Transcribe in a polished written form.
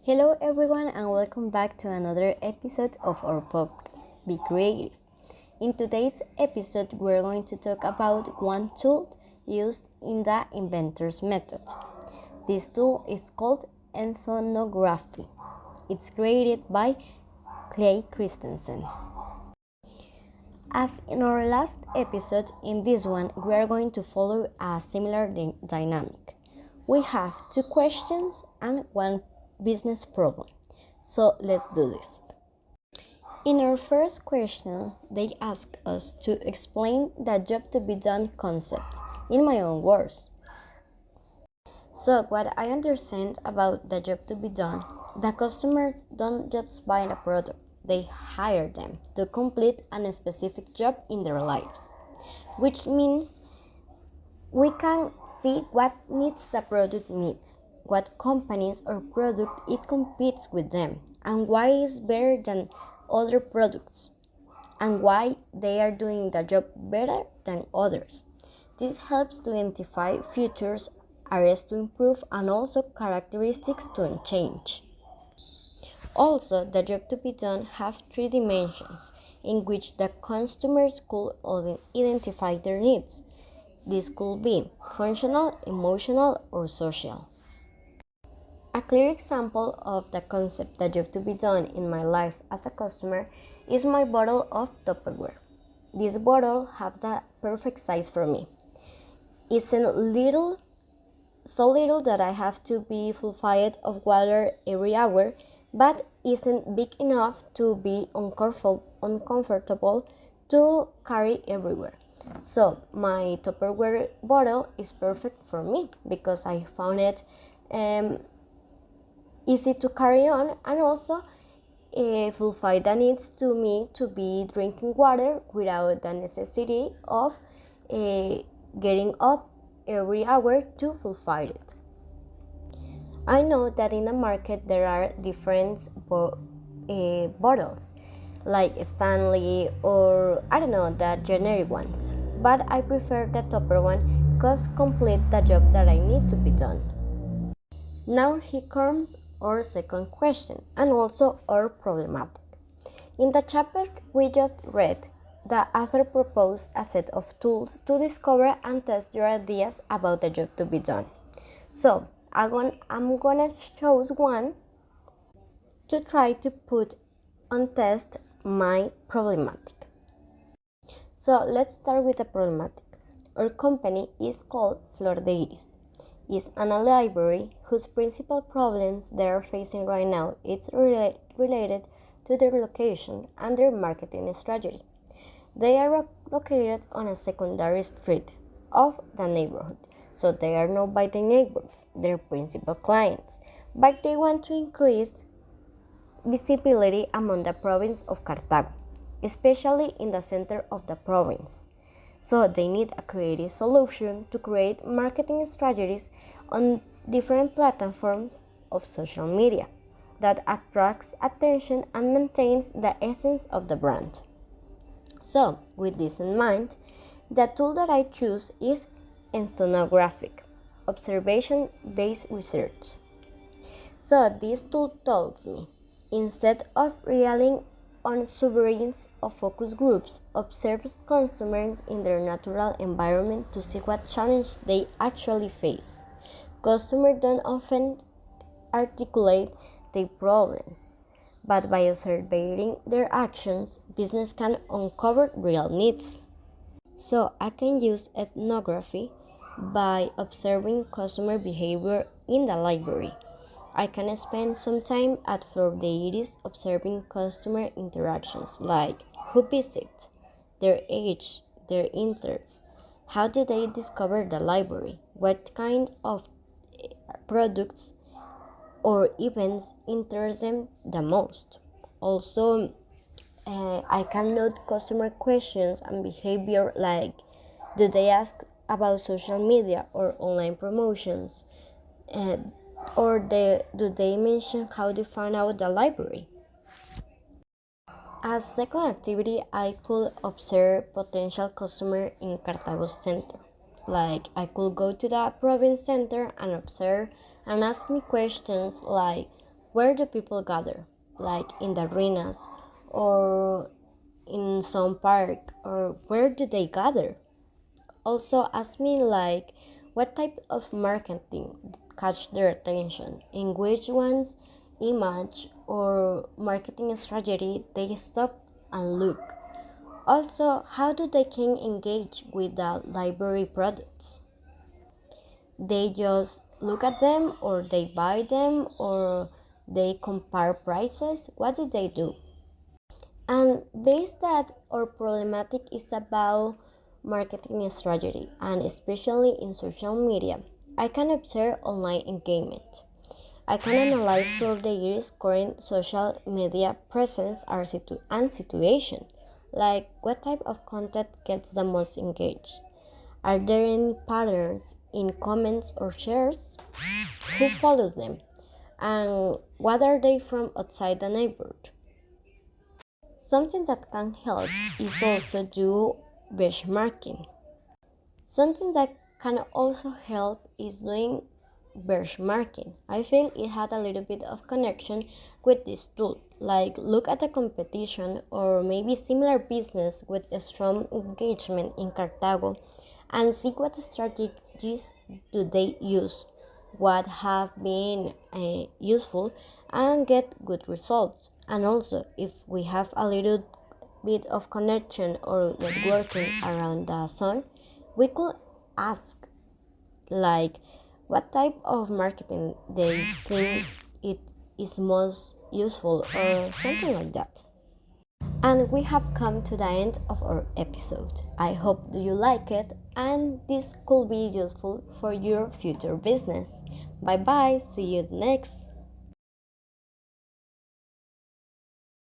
Hello, everyone, and welcome back to another episode of our podcast, Be Creative. In today's episode, we're going to talk about one tool used in the inventor's method. This tool is called ethnography. It's created by Clay Christensen. As in our last episode, in this one, we are going to follow a similar dynamic. We have two questions and one business problem. So let's do this. In our first question, they ask us to explain the job to be done concept in my own words. So, what I understand about the job to be done, the customers don't just buy a product, they hire them to complete a specific job in their lives, which means we can see what needs the product needs, what companies or product it competes with them, and why it's better than other products, and why they are doing the job better than others. This helps to identify features, areas to improve, and also characteristics to change. Also, the job to be done have three dimensions in which the customers could identify their needs. This could be functional, emotional, or social. A clear example of the concept that job to be done in my life as a customer is my bottle of Tupperware. This bottle has the perfect size for me. It's so little that I have to be full-filled of water every hour, but isn't big enough to be uncomfortable to carry everywhere. So my Tupperware bottle is perfect for me because I found it easy to carry on and also fulfill the needs to me to be drinking water without the necessity of getting up every hour to fulfill it. I know that in the market there are different bottles like Stanley or I don't know the generic ones, but I prefer the topper one because complete the job that I need to be done. Now here comes our second question and also our problematic. In the chapter we just read, the author proposed a set of tools to discover and test your ideas about the job to be done. So I'm gonna choose one to try to put on test my problematic. So let's start with the problematic. Our company is called Flor de Iris. It's a library whose principal problems they are facing right now is related to their location and their marketing strategy. They are located on a secondary street of the neighborhood, so they are known by the neighbors, their principal clients, but they want to increase visibility among the province of Cartago, especially in the center of the province. So they need a creative solution to create marketing strategies on different platforms of social media that attracts attention and maintains the essence of the brand. So, with this in mind, the tool that I choose is ethnographic, observation-based research. So, this tool tells me, instead of relying on surveys of focus groups, observe customers in their natural environment to see what challenges they actually face. Customers don't often articulate their problems, but by observing their actions, business can uncover real needs. So I can use ethnography by observing customer behavior in the library. I can spend some time at Flor de Iris observing customer interactions like who visit, their age, their interests, how did they discover the library, what kind of products or events interest them the most. Also, I can note customer questions and behavior like do they ask about social media or online promotions, uh, do they mention how they found out the library. As second activity, I could observe potential customer in Cartago center. Like I could go to the province center and observe and ask me questions like where do people gather, like in the arenas or in some park, or where do they gather? Also ask me like what type of marketing catch their attention, in which one's image or marketing strategy they stop and look. Also, how do they can engage with the library products? They just look at them or they buy them or they compare prices. What do they do? And based that our problematic is about marketing strategy and especially in social media, I can observe online engagement. I can analyze for the years current social media presence and situation, like what type of content gets the most engaged. Are there any patterns in comments or shares? Who follows them? And what are they from outside the neighborhood? Something that can help is also do benchmarking. Something that can also help is doing benchmarking. I feel it had a little bit of connection with this tool. Like look at a competition or maybe similar business with a strong engagement in Cartago and see what strategies do they use, what have been useful and get good results. And also if we have a little bit of connection or networking around the sun, we could ask like what type of marketing they think it is most useful or something like that. And we have come to the end of our episode. I hope you like it and this could be useful for your future business. Bye bye, see you next.